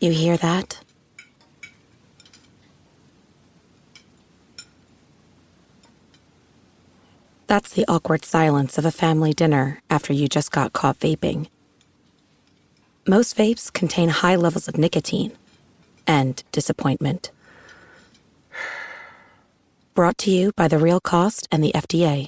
You hear that? That's the awkward silence of a family dinner after you just got caught vaping. Most vapes contain high levels of nicotine and disappointment. Brought to you by The Real Cost and the FDA.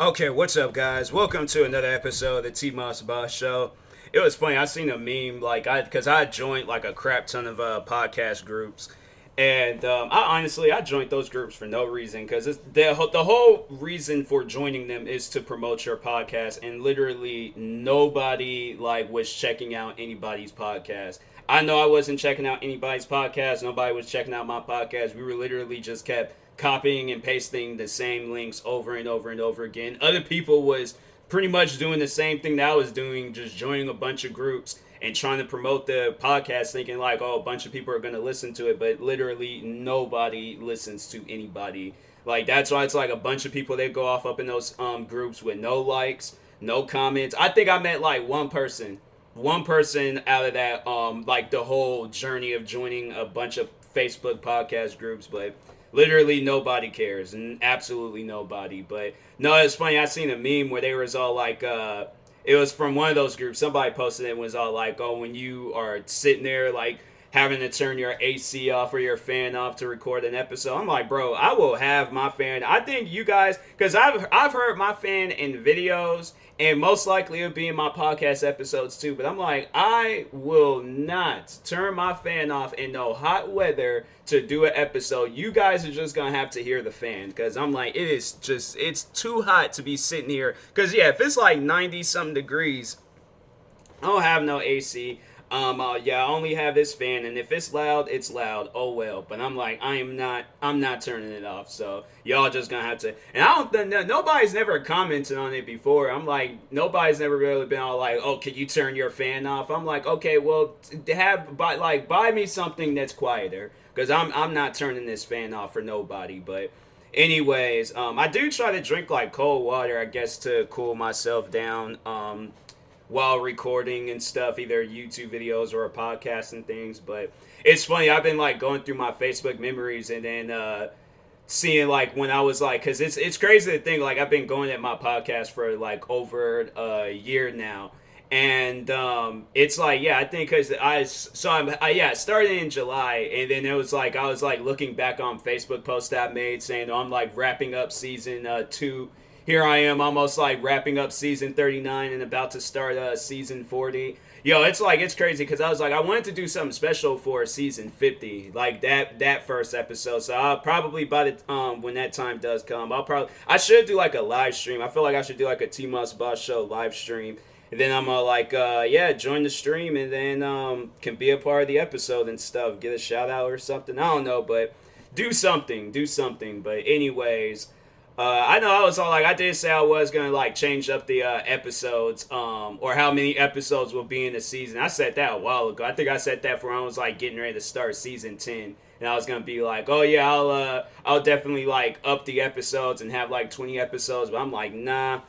Okay, what's up, guys? Welcome to another episode of the TMossBoss show. It was funny. I seen a meme because I joined like a crap ton of podcast groups, and I joined those groups for no reason because the whole reason for joining them is to promote your podcast, and literally nobody was checking out anybody's podcast. I know I wasn't checking out anybody's podcast. Nobody was checking out my podcast. We were literally just kept copying and pasting the same links over and over and over again. Other people was pretty much doing the same thing that I was doing, just joining a bunch of groups and trying to promote the podcast, thinking like, oh, a bunch of people are going to listen to it, but literally nobody listens to anybody. That's why it's like a bunch of people that go off up in those groups with no likes, no comments. I think I met like one person out of that the whole journey of joining a bunch of Facebook podcast groups, but literally nobody cares, and absolutely nobody. But no, it's funny. I seen a meme where they was all like, it was from one of those groups. Somebody posted it and was all like, oh, when you are sitting there like having to turn your AC off or your fan off to record an episode. I'm like, bro, I will have my fan. I think you guys, because I've heard my fan in videos, and most likely it'll be in my podcast episodes too. But I'm like, I will not turn my fan off in no hot weather to do an episode. You guys are just gonna have to hear the fan, because I'm like, it's too hot to be sitting here. Because yeah, if it's like 90 something degrees, I don't have no AC. I only have this fan, and if it's loud, it's loud. Oh well. But I'm like, I'm not turning it off. So y'all just gonna have to. And I don't think nobody's never commented on it before. I'm like, nobody's never really been all like, oh, can you turn your fan off? I'm like, okay, well, buy me something that's quieter, because I'm not turning this fan off for nobody. But anyways, I do try to drink like cold water, I guess, to cool myself down. While recording and stuff, either YouTube videos or a podcast and things. But it's funny, I've been like going through my Facebook memories and then seeing like when I was like, because it's crazy to think like I've been going at my podcast for like over a year now. And it's like, yeah, I think because I started in July, and then it was like I was like looking back on Facebook posts that I made saying, oh, I'm like wrapping up season 2. Here I am, almost like wrapping up season 39 and about to start season 40. Yo, it's crazy, because I was like, I wanted to do something special for season 50, like that first episode. So I'll probably, by the when that time does come, I should do like a live stream. I feel like I should do like a TMossBoss show live stream. And then I'm join the stream, and then can be a part of the episode and stuff, get a shout out or something. I don't know, but do something. But anyways, I know I was all like, I did say I was going to like change up the episodes, or how many episodes will be in the season. I said that a while ago. I think I said that for when I was like getting ready to start season 10. And I was going to be like, oh yeah, I'll definitely like up the episodes and have like 20 episodes. But I'm like, nah.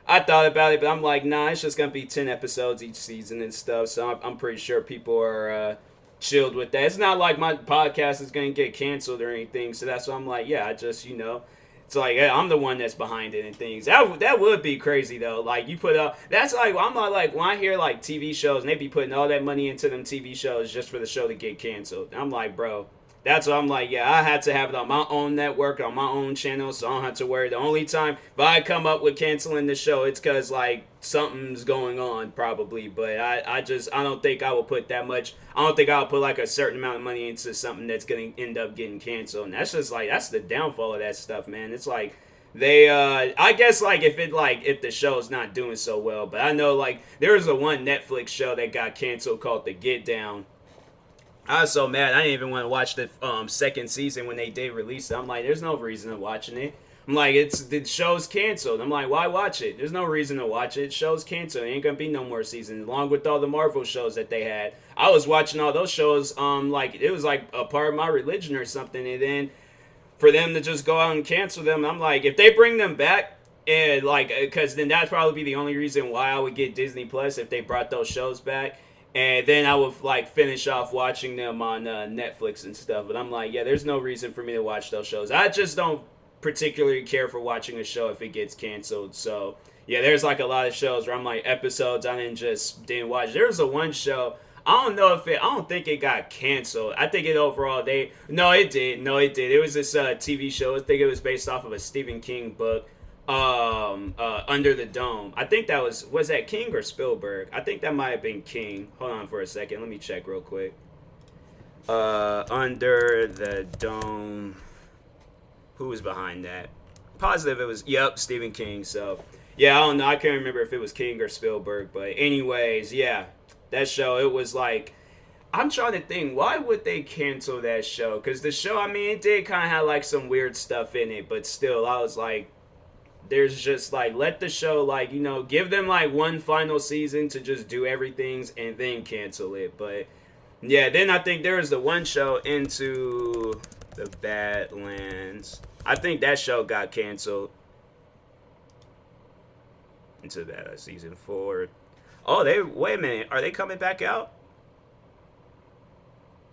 I thought about it, but I'm like, nah, it's just going to be 10 episodes each season and stuff. So I'm pretty sure people are chilled with that. It's not like my podcast is going to get canceled or anything. So that's why I'm like, yeah, I just, it's like, yeah, I'm the one that's behind it and things. That would be crazy, though. Like, you put up... That's like... I'm not like... When I hear, like, TV shows, and they be putting all that money into them TV shows just for the show to get canceled. I'm like, bro... That's what I'm like, yeah, I had to have it on my own network, on my own channel, so I don't have to worry. The only time if I come up with canceling the show, it's because, like, something's going on, probably. But I don't think I will put that much. I don't think I'll put, like, a certain amount of money into something that's going to end up getting canceled. And that's just, like, that's the downfall of that stuff, man. It's like... I guess, like, if the show's not doing so well. But I know, like, there was a one Netflix show that got canceled called The Get Down. I was so mad. I didn't even want to watch the second season when they did release it. I'm like, there's no reason to watching it. I'm like, the show's canceled. I'm like, why watch it? There's no reason to watch it. Show's canceled. Ain't gonna be no more seasons. Along with all the Marvel shows that they had, I was watching all those shows. Like it was like a part of my religion or something. And then for them to just go out and cancel them, I'm like, if they bring them back, and like, because then that'd probably be the only reason why I would get Disney Plus if they brought those shows back. And then I would like finish off watching them on Netflix and stuff. But I'm like, yeah, there's no reason for me to watch those shows. I just don't particularly care for watching a show if it gets canceled. So yeah, there's like a lot of shows where I'm like episodes I didn't watch. There was a one show. I don't think it got canceled. I think it overall it did. It was this TV show. I think it was based off of a Stephen King book. Under the Dome. I think that was that King or Spielberg? I think that might have been King. Hold on for a second. Let me check real quick. Under the Dome. Who was behind that? Positive it was, Stephen King. So, yeah, I don't know. I can't remember if it was King or Spielberg. But anyways, yeah. That show, it was like, I'm trying to think, why would they cancel that show? Because the show, I mean, it did kind of have like some weird stuff in it. But still, I was like, there's just like, let the show, like, give them like one final season to just do everything and then cancel it. But yeah, then I think there was the one show, Into the Badlands. I think that show got canceled. Into that season 4. Oh, wait a minute, are they coming back out?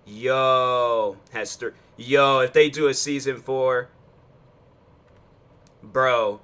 Yo, if they do a season 4, bro,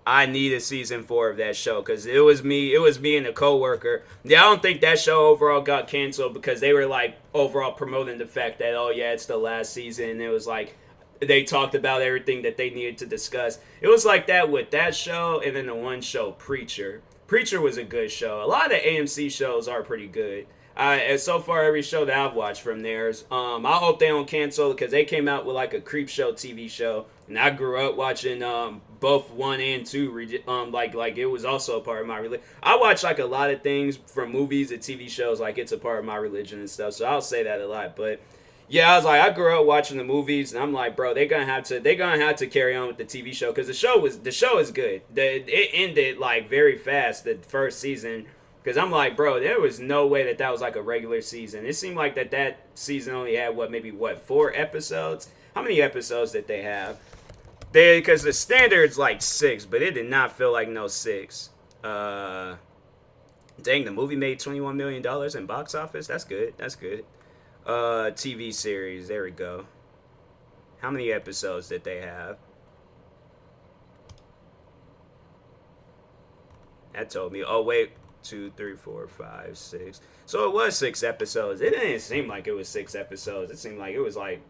I need a season 4 of that show, because it was me and a coworker. Yeah, I don't think that show overall got canceled because they were like overall promoting the fact that, oh yeah, it's the last season. And it was like they talked about everything that they needed to discuss. It was like that with that show, and then the one show, Preacher. Preacher was a good show. A lot of the AMC shows are pretty good. And so far, every show that I've watched from theirs, I hope they don't cancel because they came out with like a Creep Show TV show, and I grew up watching both 1 and 2. Like it was also a part of my religion. I watch like a lot of things from movies and TV shows, like it's a part of my religion and stuff. So I'll say that a lot, but. Yeah, I was like, I grew up watching the movies, and I'm like, bro, they're gonna have to carry on with the TV show because the show is good. It ended like very fast the first season because I'm like, bro, there was no way that was like a regular season. It seemed like that season only had 4 episodes. How many episodes did they have? Because the standard's like 6, but it did not feel like no 6. Dang, the movie made $21 million in box office. That's good. TV series, there we go. How many episodes did they have? That told me, oh wait, 2, 3, 4, 5, 6. So it was 6 episodes. It didn't seem like it was 6 episodes. It seemed like it was like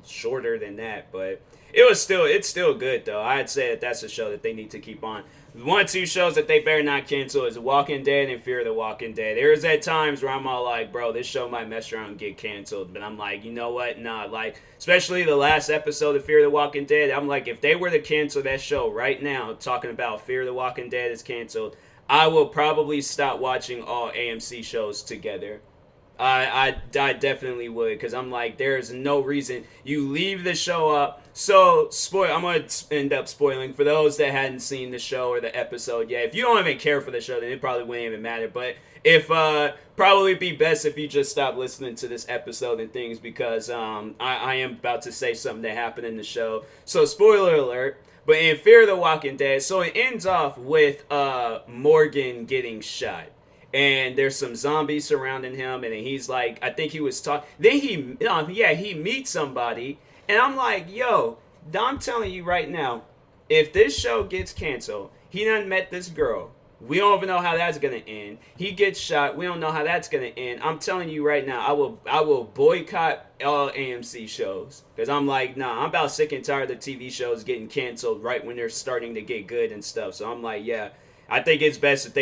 shorter than that, but it's still good though. I'd say that that's a show that they need to keep on. 1 or 2 shows that they better not cancel is Walking Dead and Fear the Walking Dead. There's at times where I'm all like, bro, this show might mess around and get canceled. But I'm like, you know what? Nah, like, especially the last episode of Fear the Walking Dead. I'm like, if they were to cancel that show right now, talking about Fear the Walking Dead is canceled, I will probably stop watching all AMC shows together. I definitely would, because I'm like, there's no reason you leave the show up. So, I'm going to end up spoiling for those that hadn't seen the show or the episode yet. If you don't even care for the show, then it probably wouldn't even matter. But if probably be best if you just stop listening to this episode and things, because I am about to say something that happened in the show. So, spoiler alert. But in Fear the Walking Dead, so it ends off with Morgan getting shot. And there's some zombies surrounding him, and he's like, I think he was talking. Then he meets somebody, and I'm like, yo, I'm telling you right now, if this show gets canceled, he done met this girl. We don't even know how that's gonna end. He gets shot. We don't know how that's gonna end. I'm telling you right now, I will boycott all AMC shows because I'm like, nah, I'm about sick and tired of TV shows getting canceled right when they're starting to get good and stuff. So I'm like, yeah. I think it's best if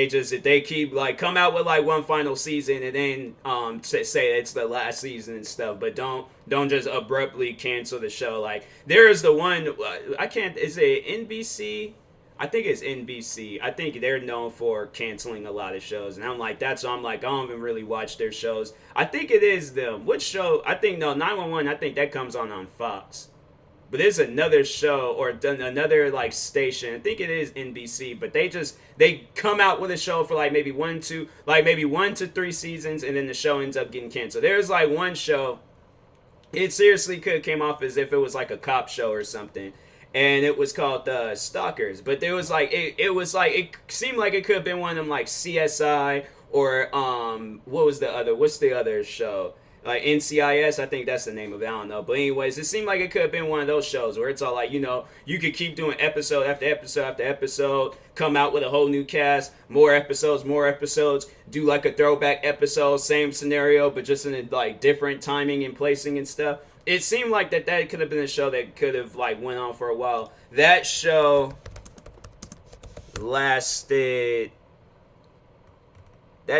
they keep like come out with like one final season and then say it's the last season and stuff, but don't just abruptly cancel the show. Like there is the one is it NBC? I think it's NBC. I think they're known for canceling a lot of shows, and I'm like that's why I'm like I don't even really watch their shows. I think it is them. Which show? I think no 911. I think that comes on Fox. but there's another show or another like station. I think it is NBC, but they come out with a show for like maybe 1 to 3 seasons, and then the show ends up getting canceled. There's like one show. It seriously could have came off as if it was like a cop show or something, and it was called Stalkers. But there was like it seemed like it could have been one of them like CSI or what's the other show, like NCIS, I think that's the name of it. I don't know, but anyways, it seemed like it could have been one of those shows where it's all like, you could keep doing episode after episode after episode, come out with a whole new cast, more episodes, do like a throwback episode, same scenario but just in a like different timing and placing and stuff. It seemed like that could have been a show that could have like went on for a while. That show lasted. It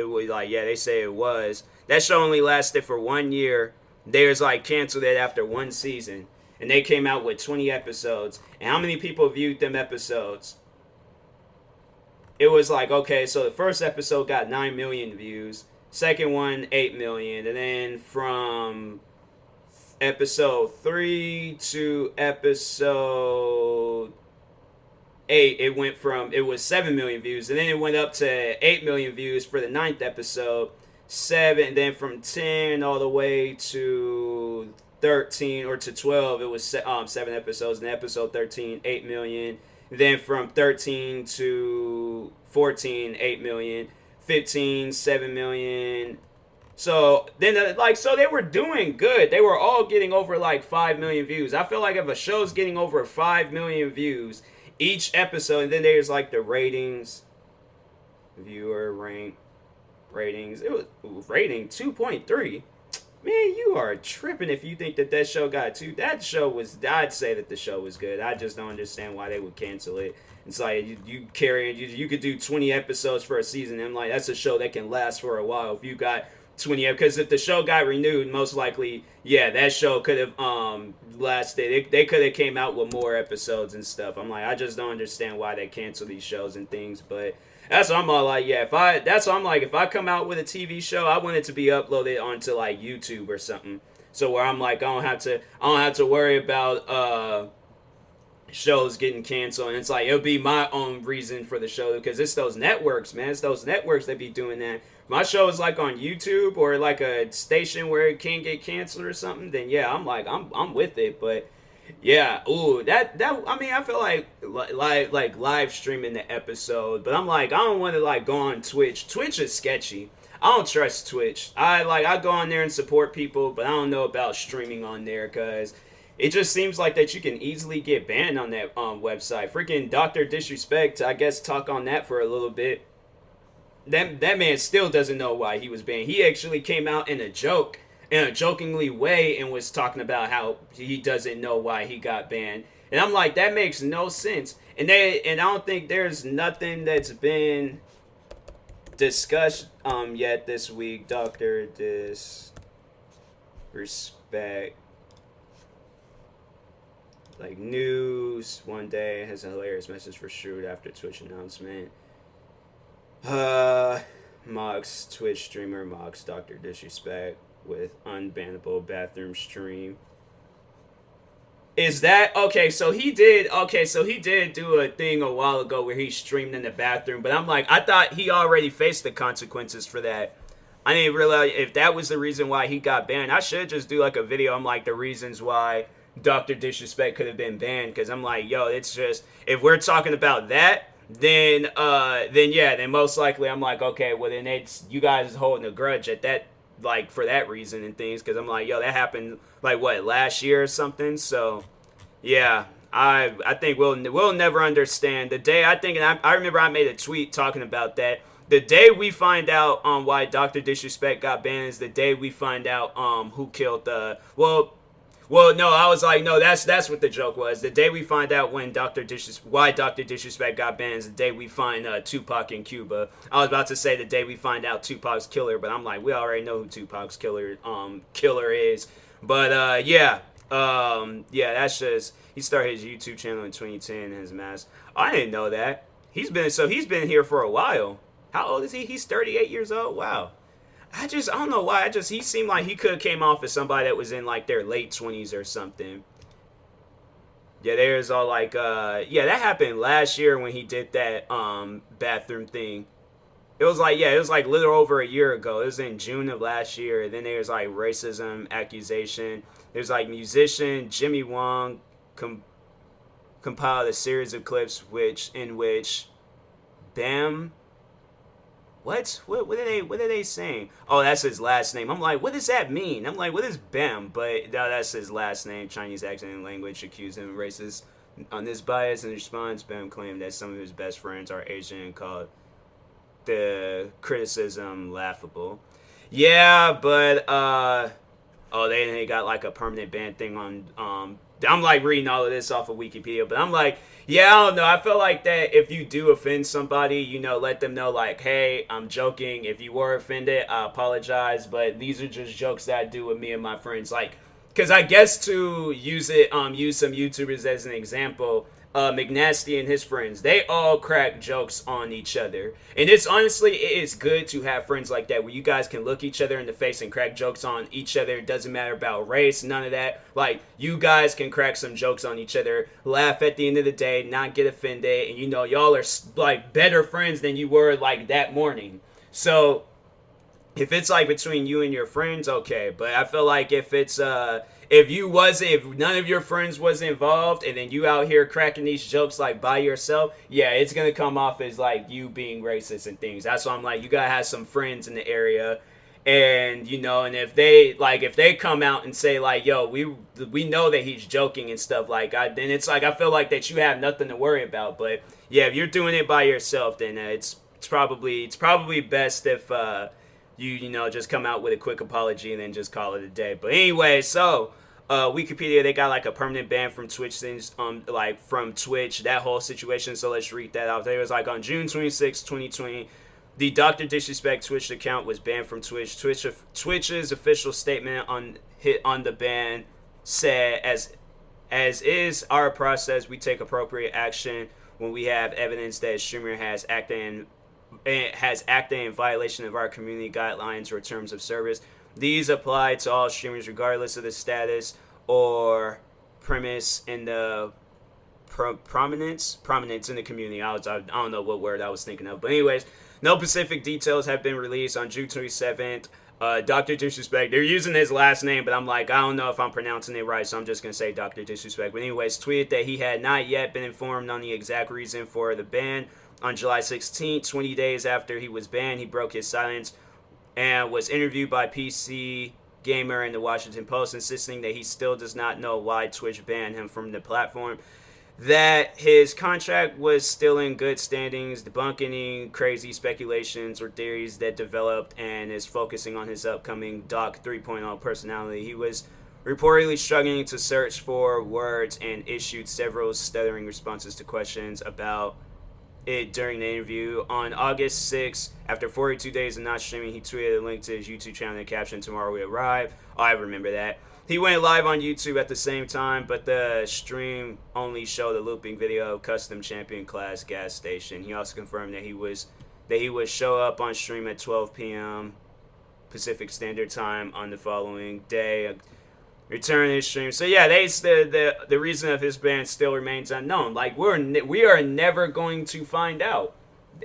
was like, yeah, they say it was. That show only lasted for 1 year. They was like canceled it after 1 season. And they came out with 20 episodes. And how many people viewed them episodes? It was like, okay, so the first episode got 9 million views. Second one, 8 million. And then from episode 3 to episode 8, it was 7 million views, and then it went up to 8 million views for the 9th episode, 7, and then from 10 all the way to 13 or to 12, it was 7 episodes, and episode 13, 8 million, then from 13 to 14, 8 million, 15, 7 million. So then, so they were doing good. They were all getting over like 5 million views. I feel like if a show's getting over 5 million views each episode, and then there's like the ratings, viewer ratings. It was rating 2.3. Man, you are tripping if you think that show got 2. That show was. I'd say that the show was good. I just don't understand why they would cancel it. It's like you could do 20 episodes for a season. And I'm like, that's a show that can last for a while. If you got 20, because if the show got renewed, most likely, yeah, that show could have lasted. They could have came out with more episodes and stuff. I'm like, I just don't understand why they cancel these shows and things. But that's what I'm all like, yeah. If I come out with a TV show, I want it to be uploaded onto like YouTube or something. So where I'm like, I don't have to worry about shows getting canceled, and it's like it'll be my own reason for the show, because it's those networks, man. It's those networks that be doing that. If my show is like on YouTube or like a station where it can't get canceled or something, then yeah, I'm with it. But yeah, that I mean, I feel like live streaming the episode, but I'm like, I don't want to like go on Twitch. Twitch is sketchy. I don't trust Twitch. I go on there and support people, but I don't know about streaming on there, because it just seems like that you can easily get banned on that website. Freaking Dr. Disrespect, I guess, talk on that for a little bit. That man still doesn't know why he was banned. He actually came out in a jokingly way, and was talking about how he doesn't know why he got banned. And I'm like, that makes no sense. And I don't think there's nothing that's been discussed yet this week. Dr. Disrespect. Like, news one day has a hilarious message for Shrewd after Twitch announcement. Mocks Twitch streamer mocks Dr. Disrespect with unbannable bathroom stream. Is that okay? So he did do a thing a while ago where he streamed in the bathroom, but I'm like, I thought he already faced the consequences for that. I didn't realize if that was the reason why he got banned. I should just do like a video on like the reasons why Dr. Disrespect could have been banned, because I'm like, yo, it's just, if we're talking about that, then most likely I'm like, okay, well then it's, you guys holding a grudge at that, like, for that reason and things, because I'm like, yo, that happened like what, last year or something. So yeah, I think we'll never understand the day. I remember I made a tweet talking about that. The day we find out why Dr. Disrespect got banned is the day we find out who killed well, no, I was like, no, that's what the joke was. The day we find out why Dr. Disrespect got banned is the day we find Tupac in Cuba. I was about to say the day we find out Tupac's killer, but I'm like, we already know who Tupac's killer is. But yeah, that's just, he started his YouTube channel in 2010 and his mask. I didn't know that. He's been here for a while. How old is he? He's 38 years old. Wow. I don't know why. He seemed like he could have came off as somebody that was in like their late 20s or something. Yeah, there's all like, yeah, that happened last year when he did that bathroom thing. It was like little over a year ago. It was in June of last year. Then there's like racism accusation. There's like musician Jimmy Wong compiled a series of clips in which Bam. What are they saying? Oh, that's his last name. I'm like, what does that mean? I'm like, what is Bam? But no, that's his last name. Chinese accent and language accused him of racist. On this bias in response, Bam claimed that some of his best friends are Asian and called the criticism laughable. Yeah, but oh, they got like a permanent ban thing on I'm like reading all of this off of Wikipedia, but I'm like, yeah, I don't know. I feel like that if you do offend somebody, you know, let them know like, hey, I'm joking. If you were offended, I apologize, but these are just jokes that I do with me and my friends. Like, because I guess to use some YouTubers as an example, McNasty and his friends, they all crack jokes on each other. And it's honestly, it is good to have friends like that where you guys can look each other in the face and crack jokes on each other. It doesn't matter about race, none of that. Like, you guys can crack some jokes on each other, laugh at the end of the day, not get offended, and you know, y'all are like better friends than you were like that morning. So, if it's like between you and your friends, okay. But I feel like if it's if none of your friends was involved and then you out here cracking these jokes like by yourself, yeah, it's gonna come off as like you being racist and things. That's why I'm like, you gotta have some friends in the area, and you know, and if they come out and say like, yo, we know that he's joking and stuff like, then it's like I feel like that you have nothing to worry about. But yeah, if you're doing it by yourself, then it's probably best if you know, just come out with a quick apology and then just call it a day. But anyway, so Wikipedia, they got like a permanent ban from Twitch things, like from Twitch, that whole situation. So let's read that out. There was like on June 26, 2020, the Dr. Disrespect Twitch account was banned from Twitch. Twitch's official statement on the ban said, as is our process, we take appropriate action when we have evidence that a streamer has acted in violation of our community guidelines or terms of service. These apply to all streamers regardless of the status or premise in the prominence in the community. I don't know what word I was thinking of, but anyways, no specific details have been released. On June 27th, Dr. Disrespect, they're using his last name, but I'm like, I don't know if I'm pronouncing it right, so I'm just gonna say Dr. Disrespect. But anyways, tweeted that he had not yet been informed on the exact reason for the ban. On July 16th, 20 days after he was banned, he broke his silence and was interviewed by PC Gamer and the Washington Post, insisting that he still does not know why Twitch banned him from the platform, that his contract was still in good standings, debunking any crazy speculations or theories that developed, and is focusing on his upcoming Doc 3.0 personality. He was reportedly struggling to search for words and issued several stuttering responses to questions about it during the interview. On August 6th, after 42 days of not streaming, he tweeted a link to his YouTube channel and caption, "Tomorrow we arrive." Oh, I remember that. He went live on YouTube at the same time, but the stream only showed a looping video of custom champion class gas station. He also confirmed that he would show up on stream at 12 p.m. Pacific Standard Time on the following day. Return his stream. So yeah, the reason of his ban still remains unknown. Like we are never going to find out.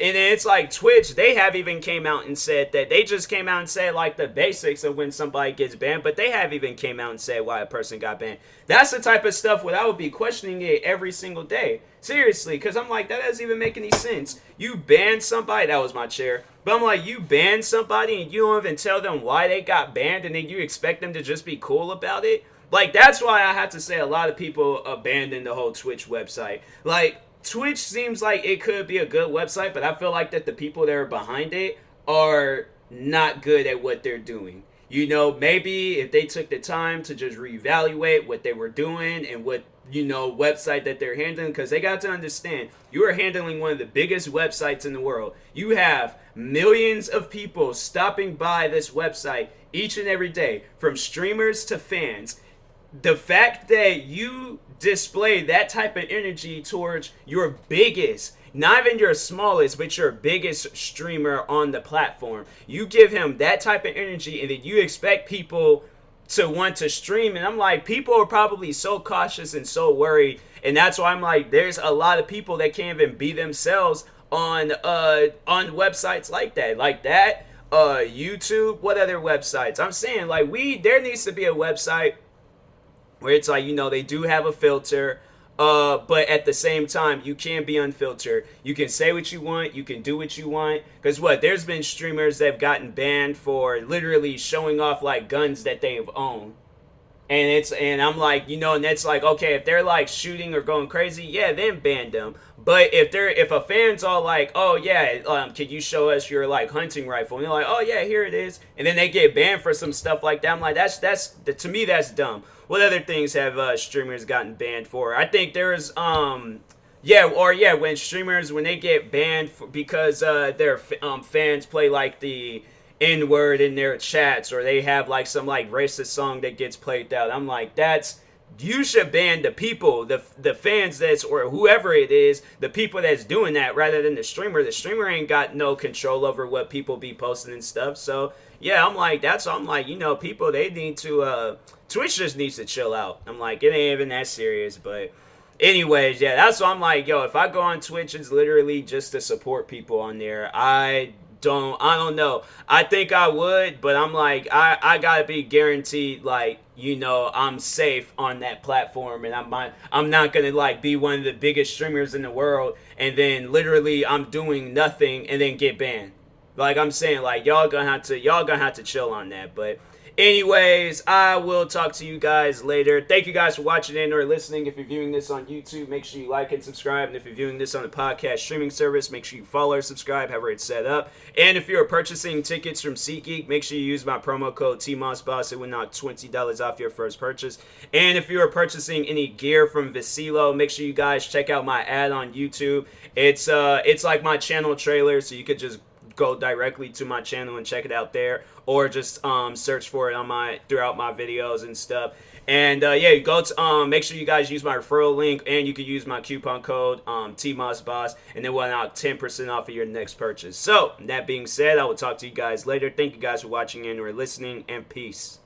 And it's like Twitch, they have even came out and said that they just came out and said like the basics of when somebody gets banned, but they have even came out and said why a person got banned. That's the type of stuff where I would be questioning it every single day. Seriously, because I'm like, that doesn't even make any sense. You ban somebody, that was my chair, but I'm like, you ban somebody and you don't even tell them why they got banned, and then you expect them to just be cool about it? Like, that's why I have to say a lot of people abandon the whole Twitch website. Like, Twitch seems like it could be a good website, but I feel like that the people that are behind it are not good at what they're doing. You know, maybe if they took the time to just reevaluate what they were doing and what, you know, website that they're handling, because they got to understand, you are handling one of the biggest websites in the world. You have millions of people stopping by this website each and every day, from streamers to fans. The fact that you display that type of energy towards your biggest not even your smallest, but your biggest streamer on the platform. You give him that type of energy, and then you expect people to want to stream. And I'm like, people are probably so cautious and so worried, and that's why I'm like, there's a lot of people that can't even be themselves on websites like that. YouTube, what other websites? I'm saying, like, there needs to be a website where it's like, they do have a filter, but at the same time, you can be unfiltered. You can say what you want, you can do what you want. Because there's been streamers that have gotten banned for literally showing off like guns that they've owned. And I'm like, and that's like, okay, if they're like shooting or going crazy, yeah, then ban them. But if a fan's all like, oh yeah, can you show us your like hunting rifle? And they're like, oh yeah, here it is. And then they get banned for some stuff like that. I'm like, that's to me, that's dumb. What other things have streamers gotten banned for? I think there's when streamers, when they get banned because their fans play like the N-word in their chats, or they have like some like racist song that gets played out. I'm like, you should ban the people, the fans or whoever it is, the people that's doing that, rather than the streamer. The streamer ain't got no control over what people be posting and stuff. So yeah, I'm like, people, they need to Twitch just needs to chill out. I'm like, it ain't even that serious. But anyways, yeah, that's why I'm like, yo, if I go on Twitch, it's literally just to support people on there. I don't know. I think I would, but I'm like, I gotta be guaranteed, like, I'm safe on that platform, and I'm not gonna like be one of the biggest streamers in the world, and then literally I'm doing nothing and then get banned. Like I'm saying, like, y'all gonna have to chill on that. But anyways, I will talk to you guys later. Thank you guys for watching in or listening. If you're viewing this on YouTube, make sure you like and subscribe. And if you're viewing this on a podcast streaming service, make sure you follow or subscribe, however it's set up. And if you're purchasing tickets from SeatGeek, make sure you use my promo code TMossBoss. It will knock $20 off your first purchase. And if you are purchasing any gear from Vecilo, make sure you guys check out my ad on YouTube. It's like my channel trailer, so you could just go directly to my channel and check it out there, or just search for it on throughout my videos and stuff. And go to make sure you guys use my referral link, and you can use my coupon code TMossBoss, and then we'll knock 10% off of your next purchase. So that being said, I will talk to you guys later. Thank you guys for watching and or listening, and peace.